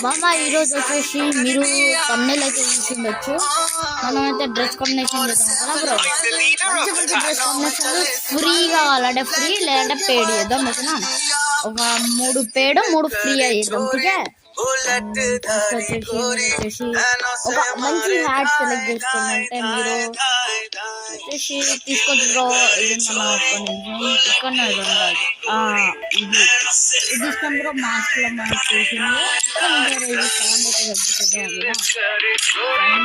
మామ ఈరోజు వచ్చేసి మీరు తమ్నెల్ అయితే చూసిండొచ్చు. మనం అయితే డ్రెస్ కాంబినేషన్ చేద్దాం కదా బ్రో. మంచి మంచి డ్రెస్ కాంబినేషన్ ఫ్రీ కావాలంటే ఫ్రీ, లేదంటే పేడ్ చేద్దాం. ఓకేనా, ఒక 3 పేడ్ 3 ఫ్రీ చేద్దాం. ఓకే, వచ్చేసి ఒక మంచి హ్యాట్ సెలెక్ట్ చేసుకోండి. మీరు వచ్చేసి తీసుకోవచ్చు బ్రో. ఇది మన ఇక్కడ ఇది ఇష్టం బ్రో. మాస్క్ లో మనకు చేసింది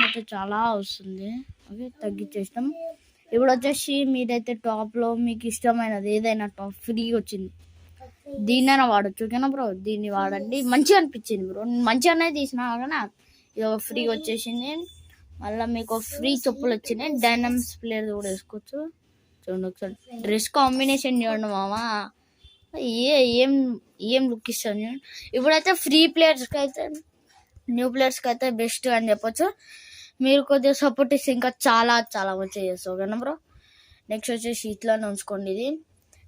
అయితే చాలా వస్తుంది. ఓకే, తగ్గించేస్తాం. ఇప్పుడు వచ్చేసి మీరైతే టాప్ లో మీకు ఇష్టమైనది ఏదైనా టాప్ ఫ్రీ వచ్చింది, దీన్నైనా వాడచ్చు. ఓకేనా బ్రో, దీన్ని వాడండి. మంచిగా అనిపించింది బ్రో, మంచిగానే తీసినా కానీ ఇది ఒక ఫ్రీ వచ్చేసింది. మళ్ళీ మీకు ఫ్రీ చెప్పులు వచ్చినాయి. డైనమ్స్ ప్లేయర్ కూడా వేసుకోవచ్చు. చూడండి ఒకసారి డ్రెస్ కాంబినేషన్ చూడండి మామ, ఏం లుక్ ఇస్తాను చూడండి. ఇప్పుడైతే ఫ్రీ ప్లేయర్స్కి అయితే, న్యూ ప్లేయర్స్కి అయితే బెస్ట్ అని చెప్పొచ్చు. మీరు కొద్దిగా సపోర్ట్ ఇస్తే ఇంకా చాలా చాలా మంచిగా చేస్తారు. ఓకేనా బ్రో. నెక్స్ట్ వచ్చేసి ఇట్లానే ఉంచుకోండి. ఇది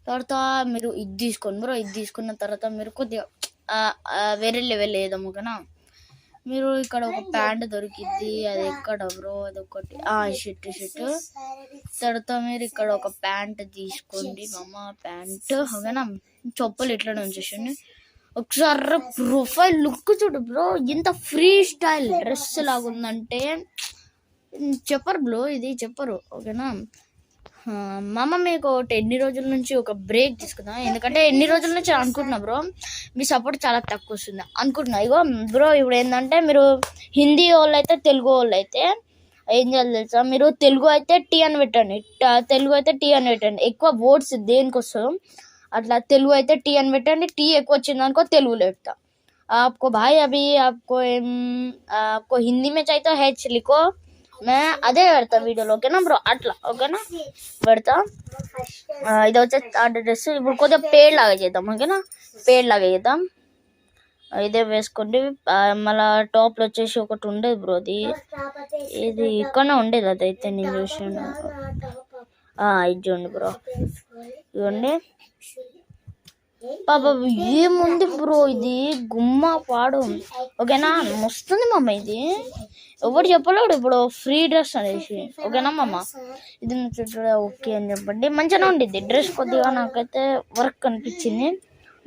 తర్వాత మీరు ఇది తీసుకోండి బ్రో. ఇది తీసుకున్న తర్వాత మీరు కొద్దిగా వేరే లెవెల్ వేద్దాం. ఓకేనా, మీరు ఇక్కడ ఒక ప్యాంట్ దొరికిద్ది. అది ఎక్కడ బ్రో, అది ఒకటి షర్ట్. తర్వాత మీరు ఇక్కడ ఒక ప్యాంట్ తీసుకోండి మామ, ప్యాంట్. ఓకేనా, చెప్పులు ఇట్లా ఉంచేసండి. ఒకసారి ప్రొఫైల్ లుక్ చూడు బ్రో, ఇంత ఫ్రీ స్టైల్ డ్రెస్ లాగా ఉందంటే చెప్పరు బ్రో, ఇది చెప్పరు. ఓకేనా మామ, మీకు ఎన్ని రోజుల నుంచి ఒక బ్రేక్ తీసుకుందాం. ఎందుకంటే ఎన్ని రోజుల నుంచి అనుకుంటున్నా బ్రో, మీ సపోర్ట్ చాలా తక్కువ వస్తుంది అనుకుంటున్నా. ఇగో బ్రో, ఇప్పుడు ఏంటంటే మీరు హిందీ వాళ్ళు అయితే తెలుగు వాళ్ళు అయితే ఏం చేయాలి తెలుసా, మీరు తెలుగు అయితే టీ అని పెట్టండి. ఎక్కువ ఓట్స్ దేనికి వస్తుందో అట్లా తెలుగు అయితే టీ అని పెట్టండి. టీ ఎక్కువ వచ్చింది అనుకో తెలుగులో పెడతా. आपको भाई अभी आपको हिंदी में चाहिए तो हैच लिखो, मैं అదే పెడతా వీడియోలో. ఓకేనా బ్రో, అట్లా. ఓకేనా పెడతా. ఇది వచ్చే డ్రెస్ ఇప్పుడు కొద్దిగా పేడ్ లాగా చేద్దాం. ఓకేనా, పేడ్ లాగా చేద్దాం. ఇదే వేసుకోండి. మళ్ళా టాప్లో వచ్చేసి ఒకటి ఉండేది బ్రో, అది ఇది ఇక్కడనే ఉండేది. అదైతే నేను చూసాను. ఇది చూడండి బ్రో, ఇవ్వండి. పాప ఏముంది బ్రో, ఇది గుమ్మ పాడు. ఓకేనా, వస్తుంది మమ్మ. ఇది ఎవరు చెప్పలేడు ఇప్పుడు ఫ్రీ డ్రెస్ అనేసి. ఓకేనా మమ్మ, ఇది ఓకే అని చెప్పండి. మంచిగానే ఉండిద్ది డ్రెస్. కొద్దిగా నాకైతే వర్క్ అనిపించింది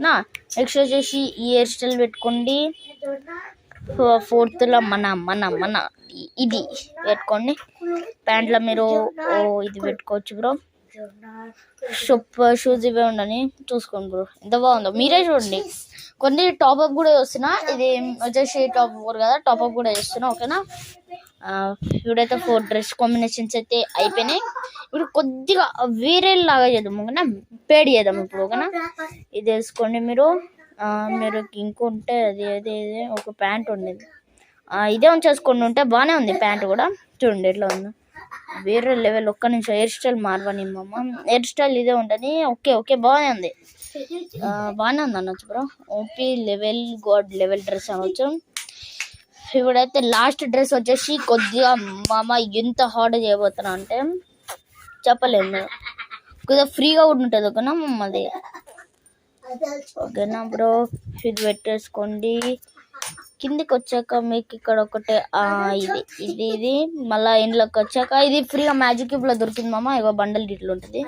నా. నెక్స్ట్ వచ్చేసి ఈ హెయిర్ స్టైల్ పెట్టుకోండి. 4th మన ఇది పెట్టుకోండి. ప్యాంట్లో మీరు ఇది పెట్టుకోవచ్చు బ్రో. షూస్ ఇవే ఉండని చూసుకోండి బ్రో, ఎంత బాగుందో మీరే చూడండి. కొన్ని టాప్అప్ కూడా చేస్తున్నా. ఇది వచ్చేసి టాప్ 4 కదా, టాప్అప్ కూడా చేస్తున్నా. ఓకేనా, ఇప్పుడైతే 4 డ్రెస్ కాంబినేషన్స్ అయితే అయిపోయినాయి. ఇప్పుడు కొద్దిగా వేరే లాగా చేద్దాం. ఓకేనా, పేడ్ చేద్దాం ఇప్పుడు. ఓకేనా, ఇది వేసుకోండి మీరు. మీరు ఇంకుంటే అది ఒక ప్యాంట్ ఉండేది, ఇదే ఉంచేసుకొని ఉంటే బాగానే ఉంది. ప్యాంట్ కూడా చూడండి ఎట్లా ఉందో, వేరే లెవెల్. ఒక్క నిమిషం హెయిర్ స్టైల్ మార్వని మమ్మ, హెయిర్ స్టైల్ ఇదే ఉంటుంది. ఓకే బాగానే ఉంది, బాగానే ఉంది అనొచ్చు bro. OP level, God level dress అనొచ్చు. ఇప్పుడైతే లాస్ట్ డ్రెస్ వచ్చేసి కొద్దిగా మామ ఎంత హార్డ్ చేయబోతున్నా అంటే చెప్పలేదు. కొద్దిగా ఫ్రీగా కూడా ఉంటుంది. ఓకేనా మమ్మ, అది ఓకేనా బ్రో. ఇది పెట్టేసుకోండి. కిందికి వచ్చాక మీకు ఇక్కడ ఒకటే ఇది మళ్ళీ ఇంట్లోకి వచ్చాక ఇది ఫ్రీగా మ్యాజిక్ క్యూబ్లో దొరికింది మామ. ఇగో బండల్ ఇట్లా ఉంటుంది.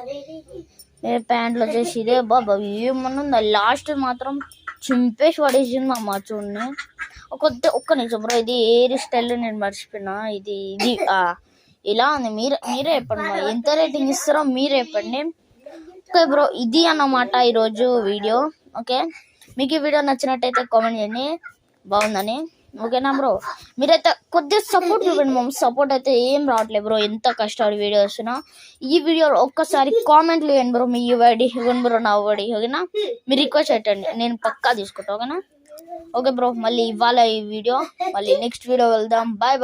ప్యాంట్లు వచ్చేసి ఇదే బాబా, ఏమన్నా లాస్ట్ మాత్రం చింపేసి పడేసింది మామ. చూడండి ఒక్క నిమిషం బ్రో, ఇది హెయిర్ స్టైల్ నేను మర్చిపోయినా. ఇది ఇలా ఉంది. మీరే చెప్పండి మా, ఎంత రేటింగ్ ఇస్తారో మీరే చెప్పండి. ఓకే బ్రో, ఇది అన్నమాట ఈరోజు వీడియో. ఓకే, మీకు ఈ వీడియో నచ్చినట్టయితే కామెంట్ చేయండి బాగుందని. ఓకేనా బ్రో, మీరైతే కొద్దిగా సపోర్ట్ చూడండి మమ్మీ. సపోర్ట్ అయితే ఏం రావట్లేదు బ్రో, ఎంత కష్టపడి వీడియో వస్తున్నా. ఈ వీడియోలో ఒక్కసారి కామెంట్లు ఇవ్వండి బ్రో, మీ యువడి ఇవ్వండి బ్రో, నా యువడి. ఓకేనా, మీరు రిక్వెస్ట్ పెట్టండి, నేను పక్కా తీసుకుంటా. ఓకేనా, ఓకే బ్రో, మళ్ళీ ఇవ్వాలి ఈ వీడియో. మళ్ళీ నెక్స్ట్ వీడియో వెళ్దాం. బాయ్.